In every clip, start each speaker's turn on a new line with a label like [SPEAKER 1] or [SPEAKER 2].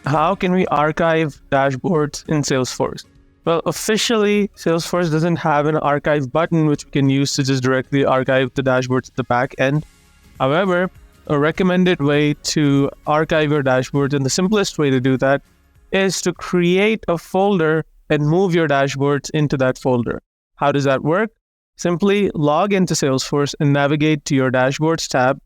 [SPEAKER 1] How can we archive dashboards in Salesforce? Well, officially, Salesforce doesn't have an archive button which we can use to just directly archive the dashboards at the back end. However, a recommended way to archive your dashboards, and the simplest way to do that, is to create a folder and move your dashboards into that folder. How does that work? Simply log into Salesforce and navigate to your dashboards tab.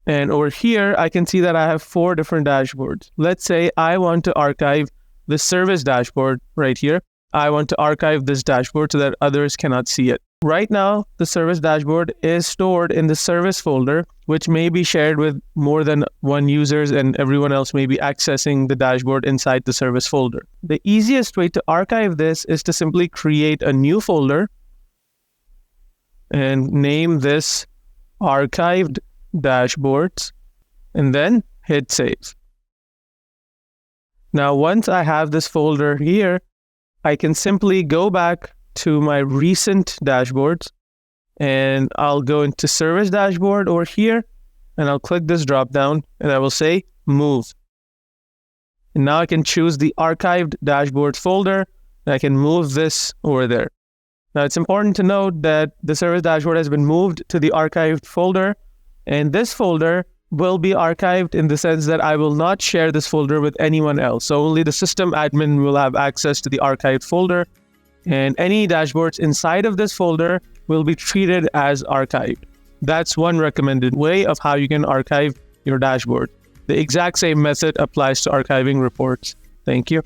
[SPEAKER 1] And over here, I can see that I have 4 different dashboards. Let's say I want to archive the service dashboard right here. I want to archive this dashboard so that others cannot see it. Right now, the service dashboard is stored in the service folder, which may be shared with more than one users, and everyone else may be accessing the dashboard inside the service folder. The easiest way to archive this is to simply create a new folder and name this archived dashboards, and then hit save. Now, once I have this folder here, I can simply go back to my recent dashboards, and I'll go into service dashboard over here, and I'll click this drop down, and I will say move. And now I can choose the archived dashboards folder, and I can move this over there. Now, it's important to note that the service dashboard has been moved to the archived folder, and this folder will be archived in the sense that I will not share this folder with anyone else. So only the system admin will have access to the archived folder, and any dashboards inside of this folder will be treated as archived. That's one recommended way of how you can archive your dashboard. The exact same method applies to archiving reports. Thank you.